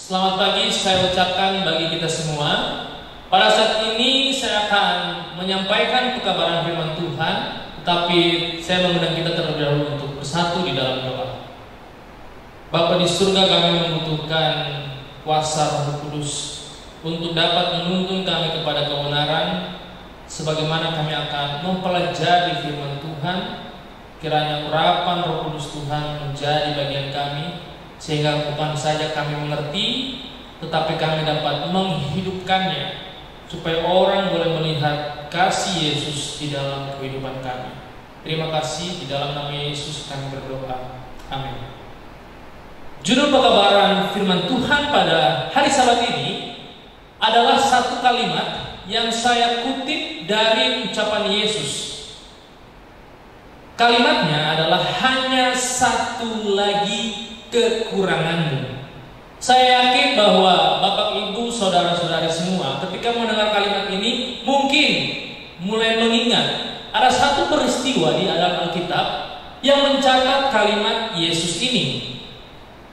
Selamat pagi saya ucapkan bagi kita semua. Pada saat ini saya akan menyampaikan pekabaran firman Tuhan, tetapi saya mengundang kita terlebih dahulu untuk bersatu di dalam doa. Bapa di surga, kami membutuhkan kuasa Roh Kudus untuk dapat menuntun kami kepada kebenaran, sebagaimana kami akan mempelajari firman Tuhan. Kiranya urapan Roh Kudus Tuhan menjadi bagian kami, sehingga bukan saja kami mengerti, tetapi kami dapat menghidupkannya, supaya orang boleh melihat kasih Yesus di dalam kehidupan kami. Terima kasih, di dalam nama Yesus kami berdoa. Amin. Judul pekabaran firman Tuhan pada hari Sabat ini adalah satu kalimat yang saya kutip dari ucapan Yesus. Kalimatnya adalah hanya satu lagi kekuranganmu. Saya yakin bahwa Bapak Ibu saudara-saudari semua ketika mendengar kalimat ini mungkin mulai mengingat ada satu peristiwa di dalam Alkitab yang mencatat kalimat Yesus ini.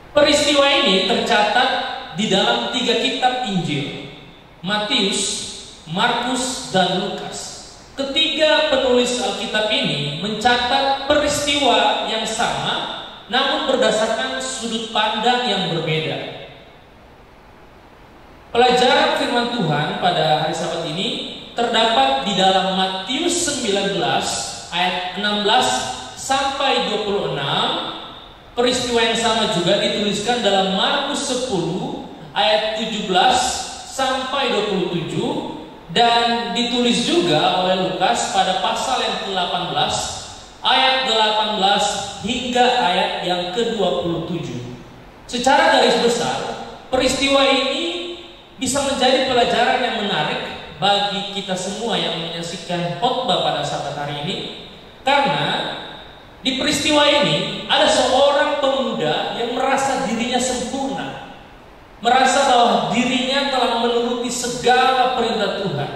Peristiwa ini tercatat di dalam 3 kitab Injil, Matius, Markus, dan Lukas. Ketiga penulis Alkitab ini mencatat peristiwa yang sama, namun berdasarkan sudut pandang yang berbeda. Pelajaran firman Tuhan pada hari Sabat ini terdapat di dalam Matius 19 ayat 16 sampai 26. Peristiwa yang sama juga dituliskan dalam Markus 10 ayat 17 sampai 27, dan ditulis juga oleh Lukas pada pasal yang ke-18 ayat 18 hingga ayat yang ke-27. Secara garis besar, peristiwa ini bisa menjadi pelajaran yang menarik bagi kita semua yang menyaksikan khotbah pada Sabat hari ini, karena di peristiwa ini ada seorang pemuda yang merasa dirinya sempurna, merasa bahwa dirinya telah menuruti segala perintah Tuhan.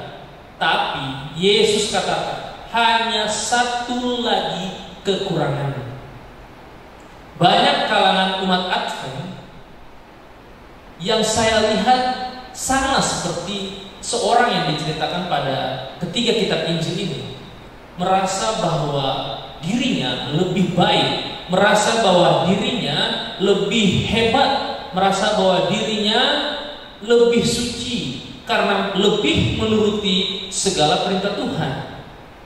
Tapi Yesus katakan hanya satu lagi kekurangan. Banyak kalangan umat Advent yang saya lihat sama seperti seorang yang diceritakan pada ketiga kitab Injil ini, merasa bahwa dirinya lebih baik, merasa bahwa dirinya lebih hebat, merasa bahwa dirinya lebih suci karena lebih menuruti segala perintah Tuhan.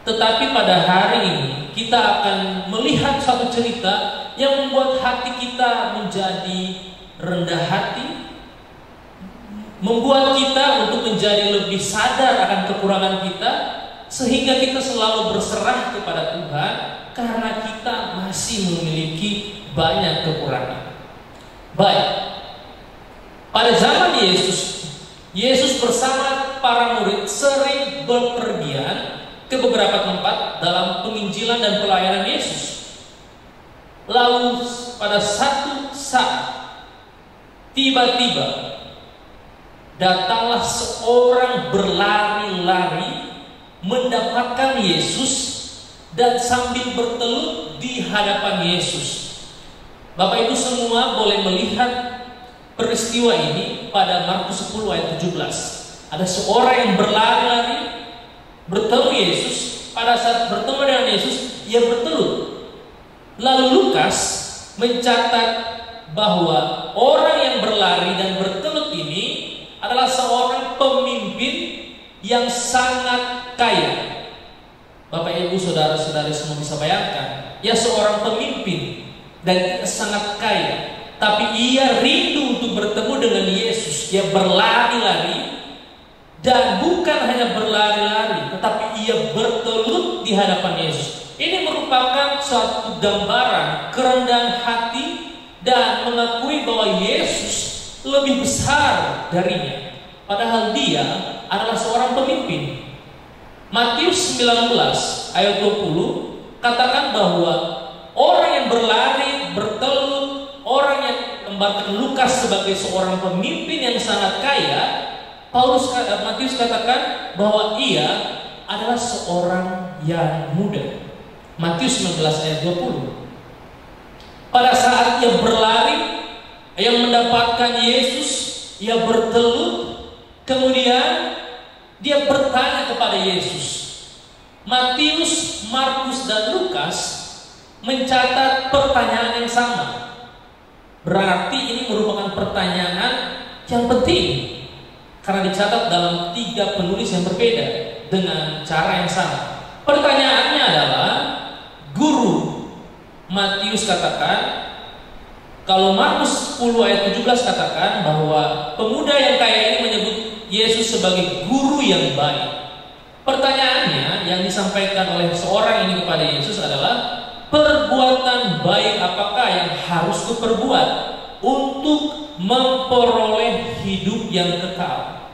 Tetapi pada hari ini kita akan melihat satu cerita yang membuat hati kita menjadi rendah hati, membuat kita untuk menjadi lebih sadar akan kekurangan kita, sehingga kita selalu berserah kepada Tuhan karena kita masih memiliki banyak kekurangan. Baik, pada zaman Yesus bersama para murid sering berpergian ke beberapa tempat dalam penginjilan dan pelayanan Yesus. Lalu pada satu saat, tiba-tiba datanglah seorang berlari-lari mendapatkan Yesus dan sambil bertelut di hadapan Yesus. Bapak Ibu semua boleh melihat peristiwa ini pada Markus 10 ayat 17. Ada seorang yang berlari-lari bertemu Yesus. Pada saat bertemu dengan Yesus, ia bertelut. Lalu Lukas mencatat bahwa orang yang berlari dan bertelut ini adalah seorang pemimpin yang sangat kaya. Bapak Ibu saudara-saudari semua bisa bayangkan, ia seorang pemimpin dan ia sangat kaya, tapi ia rindu untuk bertemu dengan Yesus. Ia berlari-lari, dan bukan hanya berlari-lari, tetapi ia bertelut di hadapan Yesus. Ini merupakan suatu gambaran kerendahan hati dan mengakui bahwa Yesus lebih besar darinya, padahal dia adalah seorang pemimpin. Matius 19 ayat 20 katakan bahwa orang yang berlari, bertelut, orang yang gambarkan Lukas sebagai seorang pemimpin yang sangat kaya, Matius katakan bahwa ia adalah seorang yang muda. Matius 19 ayat 20. Pada saat ia berlari, yang mendapatkan Yesus, ia bertelut, kemudian dia bertanya kepada Yesus. Matius, Markus, dan Lukas mencatat pertanyaan yang sama. Berarti ini merupakan pertanyaan yang penting, karena dicatat dalam 3 penulis yang berbeda dengan cara yang sama. Pertanyaannya adalah, Guru, Matius katakan, kalau Markus 10 ayat 17 katakan bahwa pemuda yang kaya ini menyebut Yesus sebagai guru yang baik. Pertanyaannya yang disampaikan oleh seorang ini kepada Yesus adalah, perbuatan baik apakah yang harus kuperbuat untuk memperoleh hidup yang kekal?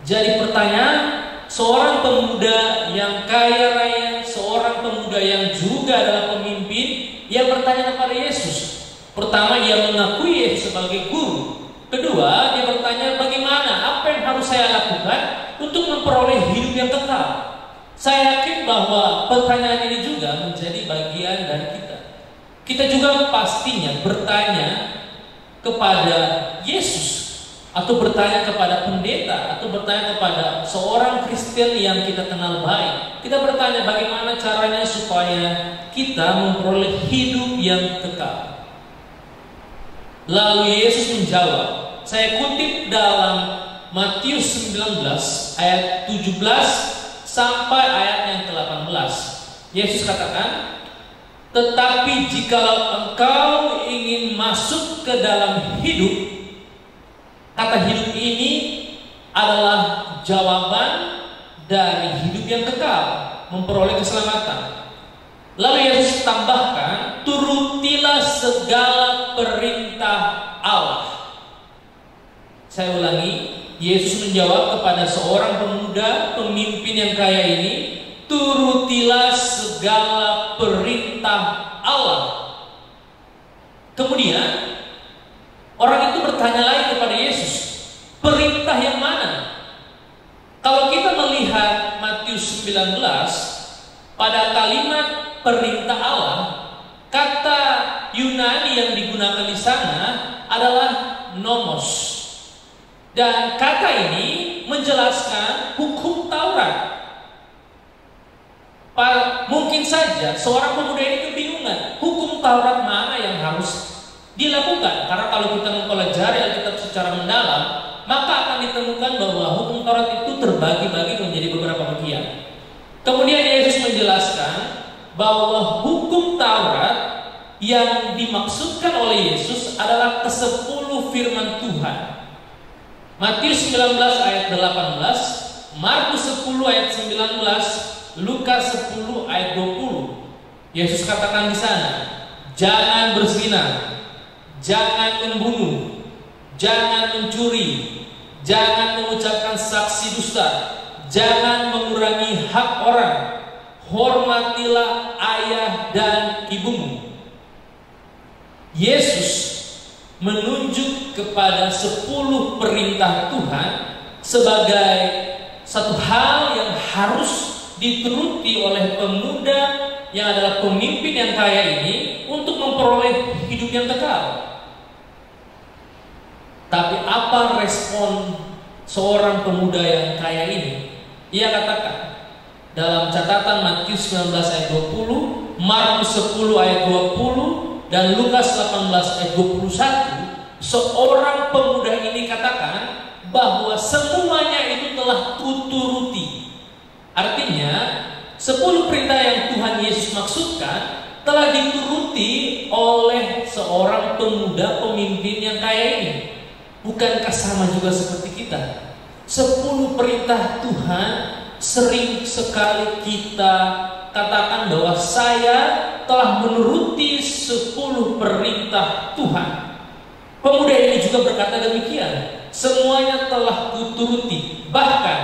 Jadi pertanyaan seorang pemuda yang kaya raya, seorang pemuda yang juga adalah pemimpin, ia bertanya kepada Yesus. Pertama, ia mengakui Yesus sebagai guru. Kedua, dia bertanya, bagaimana, apa yang harus saya lakukan untuk memperoleh hidup yang kekal? Saya yakin bahwa pertanyaan ini juga menjadi bagian dari kita. Kita juga pastinya bertanya kepada Yesus, atau bertanya kepada pendeta, atau bertanya kepada seorang Kristen yang kita kenal baik. Kita bertanya bagaimana caranya supaya kita memperoleh hidup yang kekal. Lalu Yesus menjawab, saya kutip dalam Matius 19 ayat 17 sampai ayat yang ke-18. Yesus katakan, tetapi jikalau engkau ingin masuk ke dalam hidup, kata hidup ini adalah jawaban dari hidup yang kekal, memperoleh keselamatan. Lalu Yesus tambahkan, turutilah segala perintah Allah. Saya ulangi, Yesus menjawab kepada seorang pemuda pemimpin yang kaya ini, turutilah segala perintah Allah. Kemudian orang itu bertanya lagi kepada Yesus, perintah yang mana? Kalau kita melihat Matius 19, pada kalimat perintah Allah, kata Yunani yang digunakan di sana adalah nomos. Dan kata ini menjelaskan hukum Taurat. Mungkin saja seorang pemuda ini kebingungan, hukum Taurat mana yang harus dilakukan? Karena kalau kita mempelajari Alkitab secara mendalam, maka akan ditemukan bahwa hukum Taurat itu terbagi-bagi menjadi beberapa bagian. Kemudian Yesus menjelaskan bahwa hukum Taurat yang dimaksudkan oleh Yesus adalah ke-10 firman Tuhan. Matius 19 ayat 18, Markus 10 ayat 19, Lukas 10 ayat 20. Yesus katakan di sana, jangan berzina, jangan membunuh, jangan mencuri, jangan mengucapkan saksi dusta, jangan mengurangi hak orang, hormatilah ayah dan ibumu. Yesus menunjuk kepada 10 perintah Tuhan sebagai satu hal yang harus dituruti oleh pemuda yang adalah pemimpin yang kaya ini untuk memperoleh hidup yang kekal. Tapi apa respon seorang pemuda yang kaya ini? Ia katakan dalam catatan Matius 19 ayat 20, Markus 10 ayat 20, dan Lukas 18 ayat 21, seorang pemuda ini katakan bahwa semuanya itu telah kuturuti. Artinya 10 perintah yang Tuhan Yesus maksudkan telah dituruti oleh seorang pemuda pemimpin yang kaya ini. Bukankah sama juga seperti kita? 10 perintah Tuhan sering sekali kita katakan bahwa saya telah menuruti 10 perintah Tuhan. Pemuda ini juga berkata demikian, semuanya telah kuturuti. Bahkan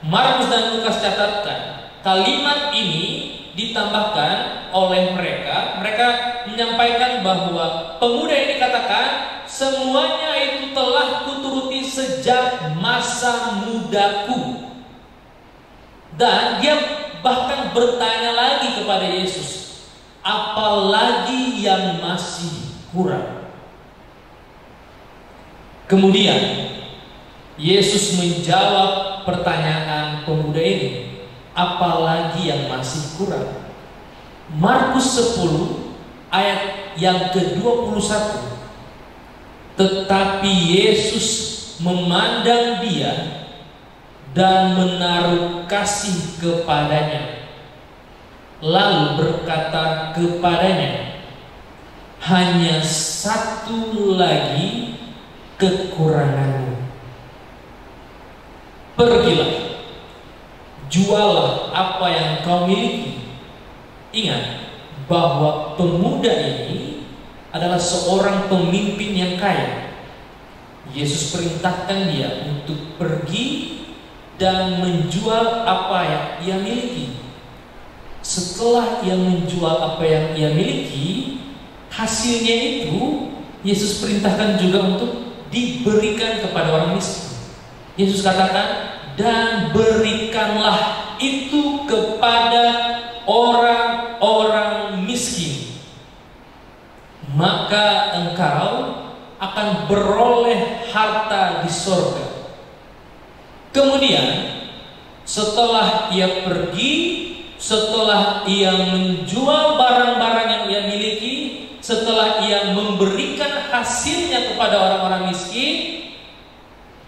Markus dan Lukas catatkan kalimat ini ditambahkan oleh mereka. Mereka menyampaikan bahwa pemuda ini katakan semuanya itu telah kuturuti sejak masa mudaku. Dan dia bahkan bertanya lagi kepada Yesus, apalagi yang masih kurang? Kemudian Yesus menjawab pertanyaan pemuda ini, apalagi yang masih kurang? Markus 10 ayat yang ke-21. Tetapi Yesus memandang dia dan menaruh kasih kepadanya, lalu berkata kepadanya, hanya satu lagi kekuranganmu. Pergilah, jualah apa yang kau miliki. Ingat bahwa pemuda ini adalah seorang pemimpin yang kaya. Yesus perintahkan dia untuk pergi dan menjual apa yang ia miliki. Setelah ia menjual apa yang ia miliki, hasilnya itu Yesus perintahkan juga untuk diberikan kepada orang miskin. Yesus katakan, dan berikanlah itu kepada orang-orang miskin, maka engkau akan beroleh harta di sorga. Kemudian setelah ia pergi, setelah ia menjual barang-barang yang ia miliki, setelah ia memberikan hasilnya kepada orang-orang miskin,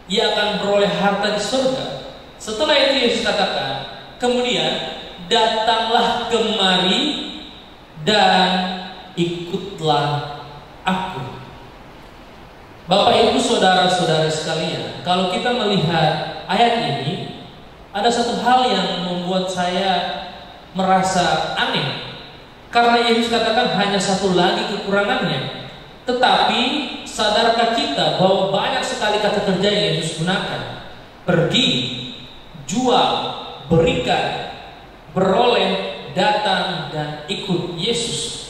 ia akan beroleh harta di surga. Setelah itu Yesus katakan, kemudian datanglah kemari dan ikutlah aku. Bapak Ibu saudara-saudara sekalian, kalau kita melihat ayat ini, ada satu hal yang membuat saya merasa aneh. Karena Yesus katakan hanya satu lagi kekurangannya. Tetapi sadarkah kita bahwa banyak sekali kata kerja yang Yesus gunakan? Pergi, jual, berikan, beroleh, datang, dan ikut Yesus.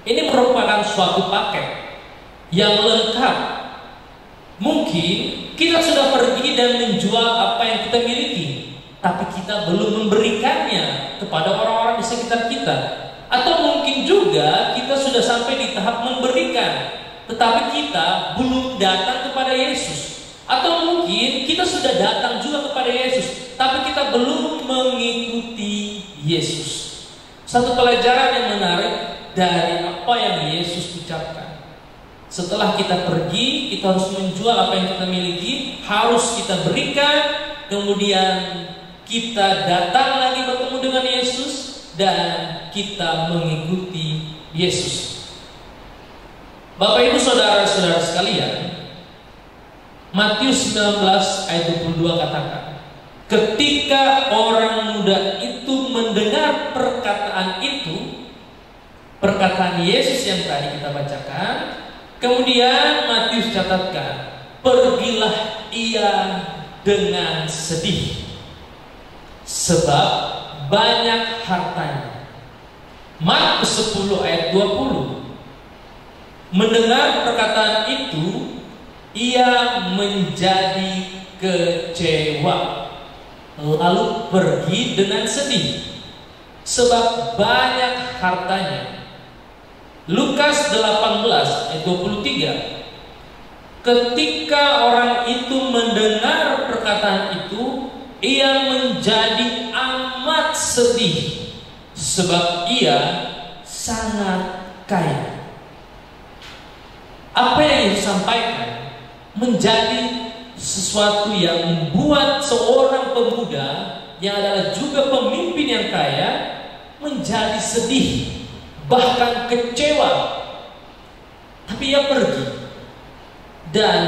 Ini merupakan suatu paket yang lengkap. Mungkin kita sudah pergi dan menjual apa yang kita miliki, tapi kita belum memberikannya kepada orang-orang di sekitar kita. Atau mungkin juga kita sudah sampai di tahap memberikan, tetapi kita belum datang kepada Yesus. Atau mungkin kita sudah datang juga kepada Yesus, tapi kita belum mengikuti Yesus. Satu pelajaran yang menarik dari apa yang Yesus ucapkan. Setelah kita pergi, kita harus menjual apa yang kita miliki, harus kita berikan, kemudian kita datang lagi bertemu dengan Yesus, dan kita mengikuti Yesus. Bapak Ibu saudara-saudara sekalian, Matius 19 ayat 22 katakan, ketika orang muda itu mendengar perkataan itu, perkataan Yesus yang tadi kita bacakan, kemudian Matius catatkan, pergilah ia dengan sedih, sebab banyak hartanya. Markus 10 ayat 20. Mendengar perkataan itu, ia menjadi kecewa, lalu pergi dengan sedih, sebab banyak hartanya. Lukas 18 ayat 23. Ketika orang itu mendengar perkataan itu, ia menjadi amat sedih, sebab ia sangat kaya. Apa yang disampaikan menjadi sesuatu yang membuat seorang pemuda yang adalah juga pemimpin yang kaya menjadi sedih, bahkan kecewa. Tapi ia pergi, dan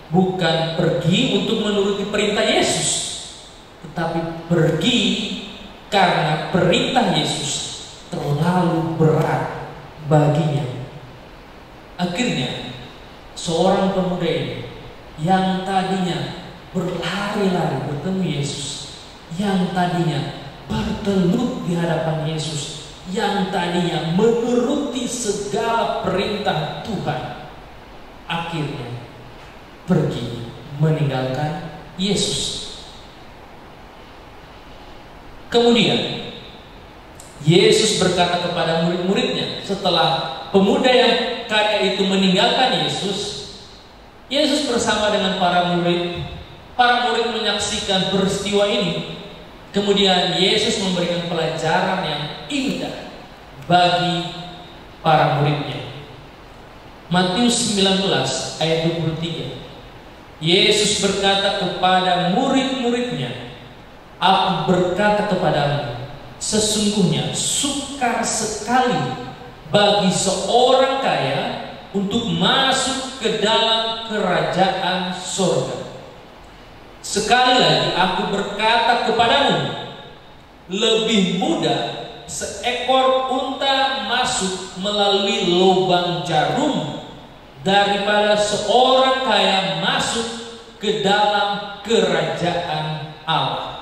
bukan pergi untuk menuruti perintah Yesus, tetapi pergi karena perintah Yesus terlalu berat baginya. Akhirnya seorang pemuda ini yang tadinya berlari-lari bertemu Yesus, yang tadinya bertelut di hadapan Yesus, yang tadinya menuruti segala perintah Tuhan, akhirnya pergi meninggalkan Yesus. Kemudian Yesus berkata kepada murid-muridnya, setelah pemuda yang kaya itu meninggalkan Yesus, Yesus bersama dengan para murid menyaksikan peristiwa ini. Kemudian Yesus memberikan pelajaran yang indah bagi para muridnya. Matius 19 ayat 23. Yesus berkata kepada murid-muridnya, "Aku berkata kepadamu, sesungguhnya sukar sekali bagi seorang kaya untuk masuk ke dalam kerajaan surga. Sekali lagi aku berkata kepadamu, lebih mudah seekor unta masuk melalui lubang jarum daripada seorang kaya masuk ke dalam kerajaan Allah."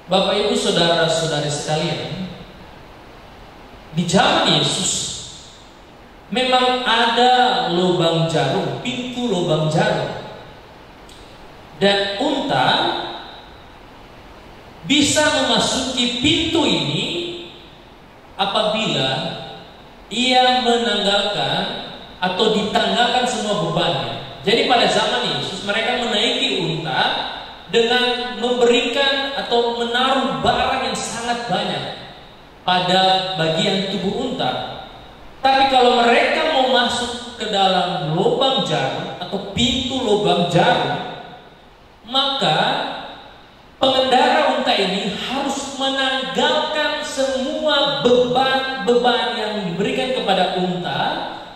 Bapak Ibu saudara-saudari sekalian, di zaman Yesus memang ada lubang jarum, pintu lubang jarum. Dan unta bisa memasuki pintu ini apabila ia menanggalkan atau ditanggalkan semua bebannya. Jadi pada zaman Yesus mereka menaiki unta dengan memberikan atau menaruh barang yang sangat banyak pada bagian tubuh unta. Tapi kalau mereka mau masuk ke dalam lubang jarum atau pintu lubang jarum, maka pengendara unta ini harus menanggalkan semua beban-beban yang diberikan kepada unta,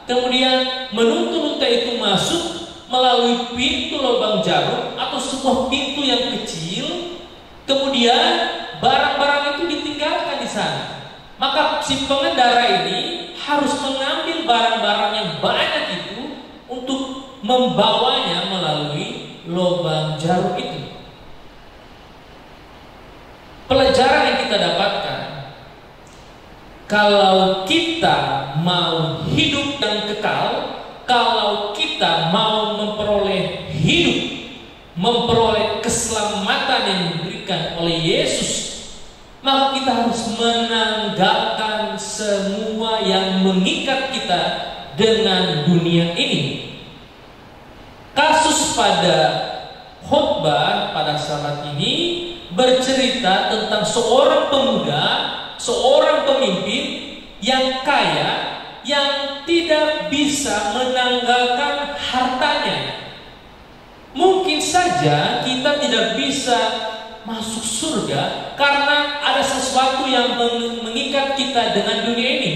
kemudian menuntun unta itu masuk melalui pintu lubang jarum atau sebuah pintu yang kecil, kemudian barang-barang itu ditinggalkan di sana. Maka si pengendara ini harus mengambil barang-barang yang banyak itu untuk membawanya melalui lubang jarum itu. Pelajaran yang kita dapatkan, kalau kita mau hidup yang kekal, kalau kita mau memperoleh hidup, memperoleh keselamatan yang diberikan oleh Yesus, maka kita harus menanggalkan semua yang mengikat kita dengan dunia ini. Kasus pada khotbah pada saat ini bercerita tentang seorang pemuda, seorang pemimpin yang kaya, yang tidak bisa menanggalkan hartanya. Mungkin saja kita tidak bisa masuk surga karena ada sesuatu yang mengikat kita dengan dunia ini.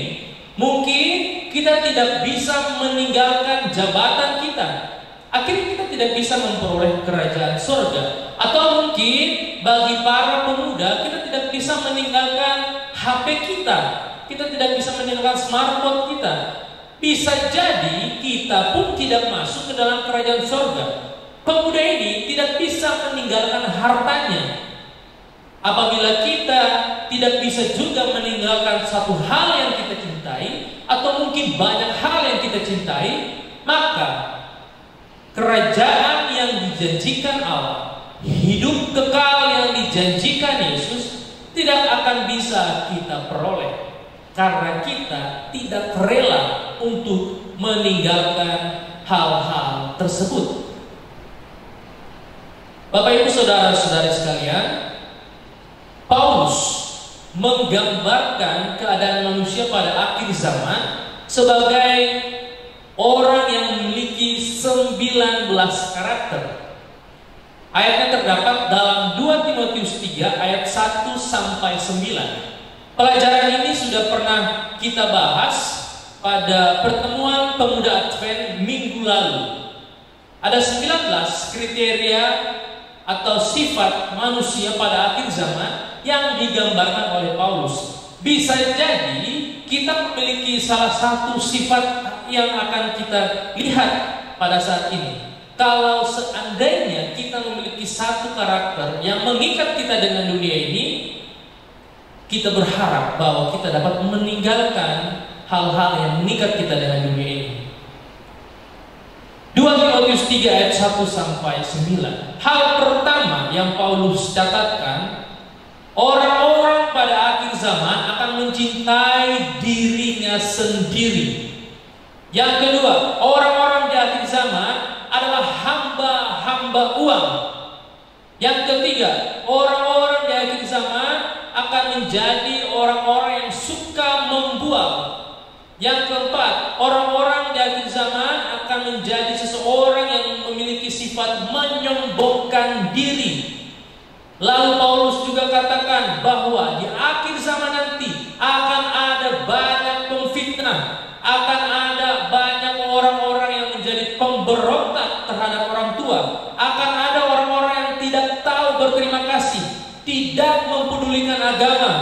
Mungkin kita tidak bisa meninggalkan jabatan kita, akhirnya kita tidak bisa memperoleh kerajaan surga. Atau mungkin bagi para pemuda, kita tidak bisa meninggalkan HP kita, kita tidak bisa meninggalkan smartphone kita. Bisa jadi kita pun tidak masuk ke dalam kerajaan surga. Pemuda ini tidak bisa meninggalkan hartanya. Apabila kita tidak bisa juga meninggalkan satu hal yang kita cintai, atau mungkin banyak hal yang kita cintai, maka kerajaan yang dijanjikan Allah, hidup kekal yang dijanjikan Yesus, tidak akan bisa kita peroleh karena kita tidak rela untuk meninggalkan hal-hal tersebut. Bapak Ibu saudara-saudari sekalian, Paulus menggambarkan keadaan manusia pada akhir zaman sebagai orang yang memiliki 19 karakter. Ayatnya terdapat dalam 2 Timotius 3 ayat 1 sampai 9. Pelajaran ini sudah pernah kita bahas pada pertemuan pemuda Advent minggu lalu. Ada 19 kriteria atau sifat manusia pada akhir zaman yang digambarkan oleh Paulus. Bisa jadi kita memiliki salah satu sifat yang akan kita lihat pada saat ini. Kalau seandainya kita memiliki satu karakter yang mengikat kita dengan dunia ini, kita berharap bahwa kita dapat meninggalkan hal-hal yang mengikat kita dengan dunia ini. 2 Timotius 3 ayat 1 sampai 9. Hal pertama yang Paulus catatkan, orang-orang pada akhir zaman akan mencintai dirinya sendiri. Yang kedua, orang-orang di akhir zaman adalah hamba-hamba uang. Yang ketiga, orang-orang di akhir zaman akan menjadi orang-orang yang suka membuang. Yang keempat, orang-orang di akhir zaman akan menjadi seseorang yang memiliki sifat menyombongkan diri. Lalu Paulus juga katakan bahwa di akhir zaman nanti akan ada banyak pemfitnah, akan ada banyak orang-orang yang menjadi pemberontak terhadap orang tua, akan ada orang-orang yang tidak tahu berterima kasih, tidak mempedulikan agama,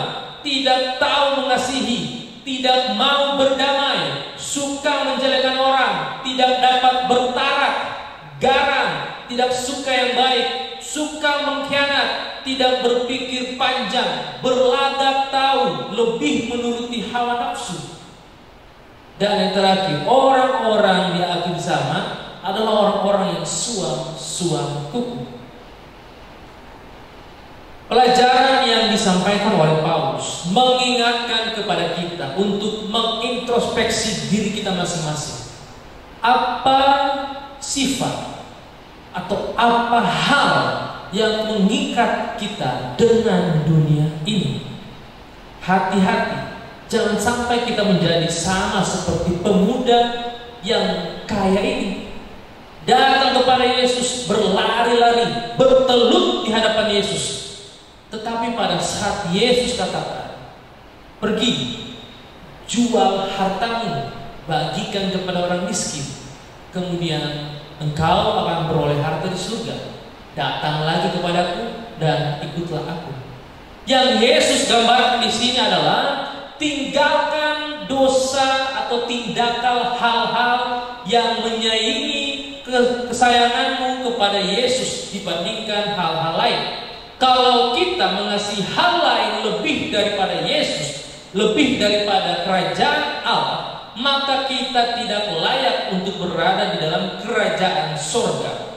tidak tahu mengasihi, tidak mau berdamai, suka menjelekkan orang, tidak dapat bertarak, garang, tidak suka yang baik, suka mengkhianat, tidak berpikir panjang, berlagak tahu, lebih menuruti hawa nafsu. Dan yang terakhir, orang-orang di akhir zaman adalah orang-orang yang suam kuku. Pelajaran yang disampaikan oleh Paulus mengingatkan kepada kita untuk mengintrospeksi diri kita masing-masing. Apa sifat atau apa hal yang mengikat kita dengan dunia ini? Hati-hati, jangan sampai kita menjadi sama seperti pemuda yang kaya ini. Datang kepada Yesus, berlari-lari, bertelut di hadapan Yesus. Tetapi pada saat Yesus katakan, pergi, jual hartamu, bagikan kepada orang miskin, kemudian engkau akan beroleh harta di surga. Datang lagi kepadaku dan ikutlah aku. Yang Yesus gambarkan di sini adalah tinggalkan dosa atau tindakan hal-hal yang menyaingi kesayanganmu kepada Yesus dibandingkan hal-hal lain. Kalau kita mengasihi hal lain lebih daripada Yesus, lebih daripada kerajaan Allah, maka kita tidak layak untuk berada di dalam kerajaan surga.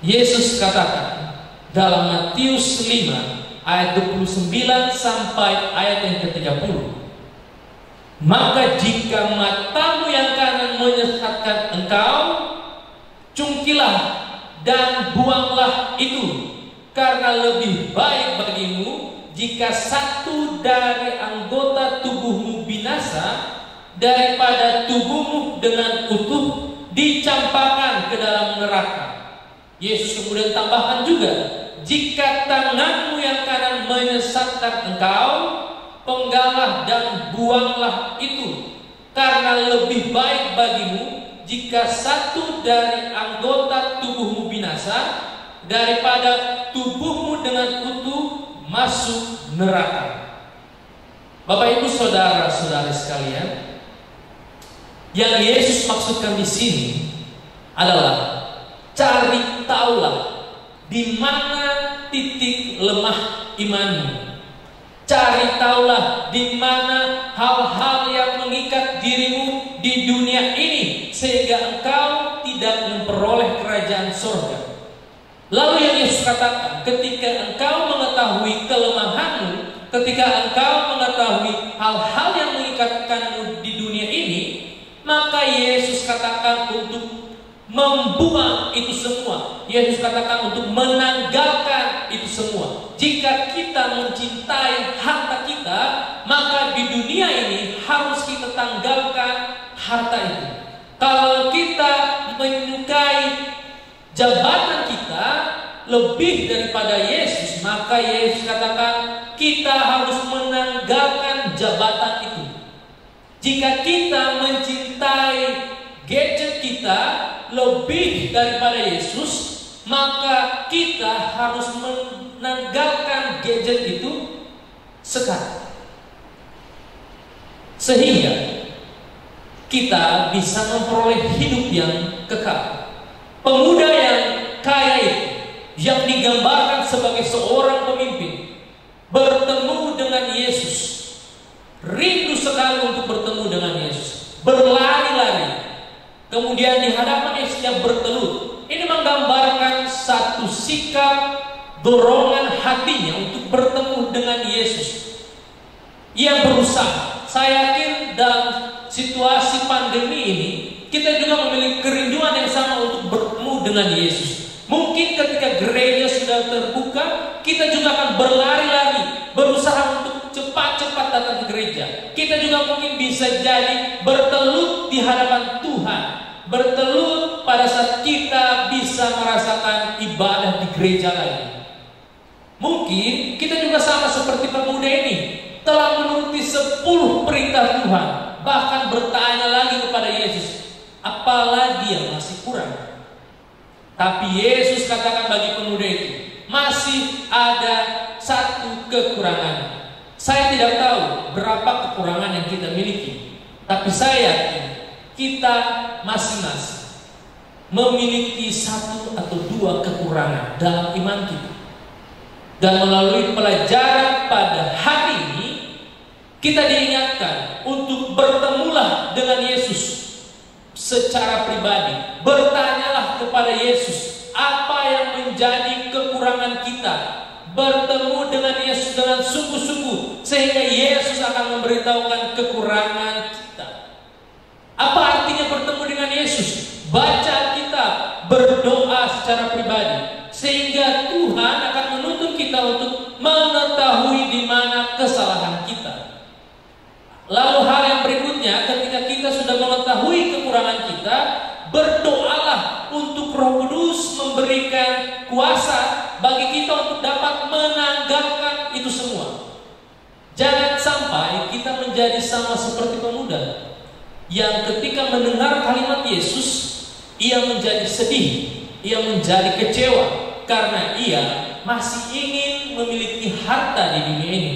Yesus katakan dalam Matius 5 ayat 29 sampai ayat yang ke-30, maka jika matamu yang kanan menyesatkan engkau, cungkilah dan buanglah itu, karena lebih baik bagimu jika satu dari anggota tubuhmu binasa daripada tubuhmu dengan utuh dicampakkan ke dalam neraka. Yesus kemudian tambahkan juga, jika tanganmu yang kanan menyesatkan engkau, penggalah dan buanglah itu, karena lebih baik bagimu jika satu dari anggota tubuhmu binasa daripada tubuhmu dengan utuh masuk neraka. Bapak Ibu saudara-saudari sekalian, yang Yesus maksudkan di sini adalah cari taulah di mana titik lemah imanmu. Cari taulah di mana hal-hal yang mengikat dirimu di dunia ini sehingga engkau tidak memperoleh kerajaan surga. Lalu yang Yesus katakan, ketika engkau mengetahui kelemahanmu, ketika engkau mengetahui hal-hal yang mengikatkanmu di dunia ini, maka Yesus katakan untuk membuang itu semua. Yesus katakan untuk menanggalkan itu semua. Jika kita mencintai harta kita, maka di dunia ini harus kita tanggalkan harta itu. Kalau kita menyukai jabatan kita lebih daripada Yesus, maka Yesus katakan kita harus menanggalkan jabatan itu. Jika kita mencintai gadget kita lebih daripada Yesus, maka kita harus menanggalkan gadget itu sekarang, sehingga kita bisa memperoleh hidup yang kekal. Pemuda yang kaya itu, yang digambarkan sebagai seorang pemimpin, bertemu dengan Yesus, rindu sekali untuk bertemu dengan Yesus, berlari-lari, kemudian di hadapan Yesus dia bertelut. Ini menggambarkan satu sikap dorongan hatinya untuk bertemu dengan Yesus. Ia berusaha. Saya yakin dalam situasi pandemi ini, kita juga memiliki kerinduan yang sama untuk bertemu dengan Yesus. Mungkin ketika gereja sudah terbuka, kita juga akan berlari-lari, berusaha untuk cepat-cepat datang ke gereja. Kita juga mungkin bisa jadi bertelut di hadapan Tuhan, bertelut pada saat kita bisa merasakan ibadah di gereja lagi. Mungkin kita juga sama seperti pemuda ini, telah menuruti 10 perintah Tuhan, bahkan bertanya lagi kepada Yesus, apalagi yang masih kurang? Tapi Yesus katakan bagi pemuda itu, masih ada satu kekurangan. Saya tidak tahu berapa kekurangan yang kita miliki, tapi saya yakin kita masing-masing memiliki 1 atau 2 kekurangan dalam iman kita. Dan melalui pelajaran pada hari ini, kita diingatkan untuk bertemulah dengan Yesus secara pribadi. Bertanyalah kepada Yesus apa yang menjadi kekurangan kita. Bertemu dengan Yesus dengan sungguh-sungguh, sehingga Yesus akan memberitahukan kekurangan kita. Apa artinya bertemu dengan Yesus? Baca Alkitab, berdoa secara pribadi, sehingga Tuhan akan menuntun kita untuk mengetahui di mana kesalahan kita. Lalu hal yang berikutnya, ketika kita sudah mengetahui kekurangan kita, berdoalah untuk Roh Kudus memberikan kuasa bagi kita untuk dapat menanggalkan itu semua. Jangan sampai kita menjadi sama seperti pemuda yang ketika mendengar kalimat Yesus, ia menjadi sedih, ia menjadi kecewa karena ia masih ingin memiliki harta di dunia ini.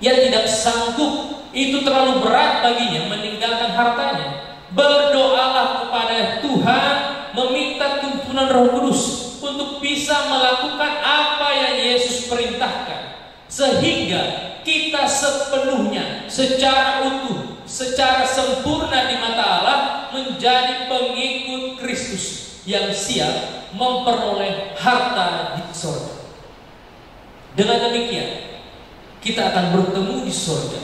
Ia tidak sanggup, itu terlalu berat baginya meninggalkan hartanya. Berdoalah kepada Tuhan, meminta tuntunan Roh Kudus untuk bisa melakukan apa yang Yesus perintahkan, sehingga kita sepenuhnya, secara utuh, secara sempurna di mata Allah, menjadi pengikut Kristus yang siap memperoleh harta di surga. Dengan demikian, kita akan bertemu di surga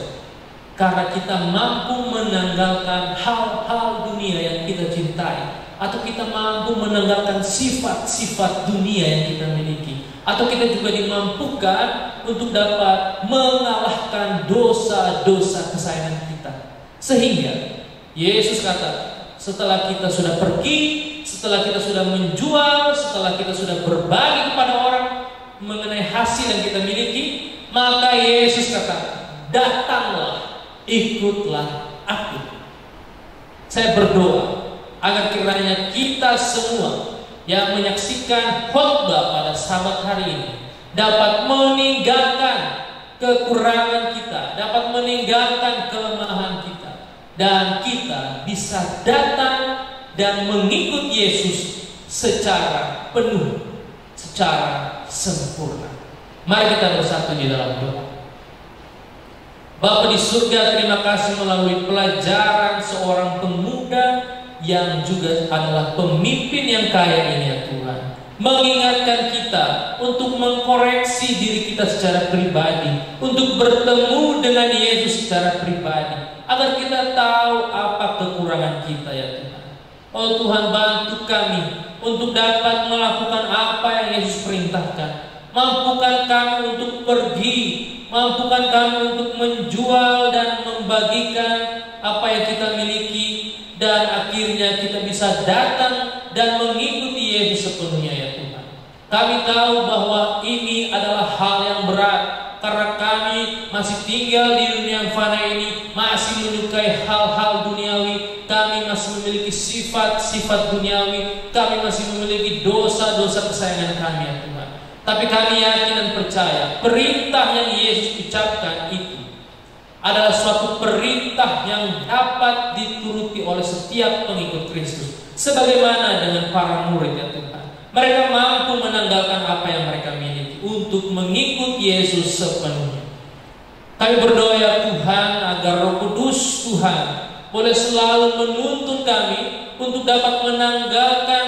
karena kita mampu menanggalkan hal-hal dunia yang kita cintai, atau kita mampu menanggalkan sifat-sifat dunia yang kita miliki, atau kita juga dimampukan untuk dapat mengalahkan dosa-dosa kesayangan kita. Sehingga Yesus kata, setelah kita sudah pergi, setelah kita sudah menjual, setelah kita sudah berbagi kepada orang mengenai hasil yang kita miliki, maka Yesus kata, datanglah, ikutlah aku. Saya berdoa agar kiranya kita semua yang menyaksikan khotbah pada Sabat hari ini dapat meninggalkan kekurangan kita, dapat meninggalkan kelemahan kita, dan kita bisa datang dan mengikut Yesus secara penuh, secara sempurna. Mari kita bersatu di dalam doa. Bapa di surga, terima kasih melalui pelajaran seorang pemuda yang juga adalah pemimpin yang kaya ini ya Tuhan, mengingatkan kita untuk mengkoreksi diri kita secara pribadi, untuk bertemu dengan Yesus secara pribadi, agar kita tahu apa kekurangan kita ya Tuhan. Oh Tuhan, bantu kami untuk dapat melakukan apa yang Yesus perintahkan. Mampukan kami untuk pergi, mampukan kami untuk menjual dan membagikan apa yang kita miliki, dan akhirnya kita bisa datang dan mengikuti Yesus sepenuhnya ya Tuhan. Kami tahu bahwa ini adalah hal yang berat, karena kami masih tinggal di dunia yang fana ini, masih menyukai hal-hal duniawi, kami masih memiliki sifat-sifat duniawi, kami masih memiliki dosa-dosa kesayangan kami ya Tuhan. Tapi kami yakin dan percaya perintah yang Yesus ucapkan itu adalah suatu perintah yang dapat dituruti oleh setiap pengikut Kristus. Sebagaimana dengan para murid ya Tuhan, mereka mampu menanggalkan apa yang mereka miliki untuk mengikut Yesus sepenuhnya. Kami berdoa ya Tuhan, agar Roh Kudus Tuhan boleh selalu menuntun kami untuk dapat menanggalkan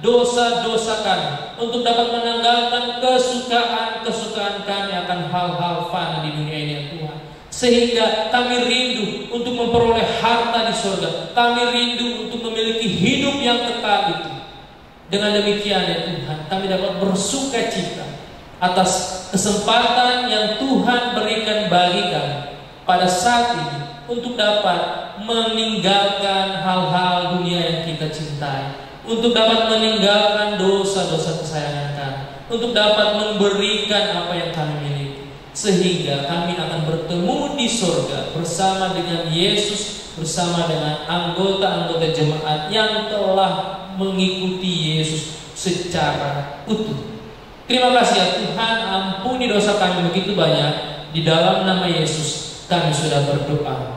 dosa-dosa kami, untuk dapat menanggalkan kesukaan-kesukaan kami akan hal-hal fana di dunia ini ya Tuhan, sehingga kami rindu untuk memperoleh harta di surga. Kami rindu untuk memiliki hidup yang kekal itu. Dengan demikian ya Tuhan, kami dapat bersuka cita atas kesempatan yang Tuhan berikan bagi kami pada saat ini untuk dapat meninggalkan hal-hal dunia yang kita cintai, untuk dapat meninggalkan dosa-dosa kesayangan kami, untuk dapat memberikan apa yang kami miliki, sehingga kami akan bertemu di surga bersama dengan Yesus, bersama dengan anggota-anggota jemaat yang telah mengikuti Yesus secara utuh. Terima kasih ya Tuhan, ampuni dosa kami begitu banyak. Di dalam nama Yesus kami sudah berdoa.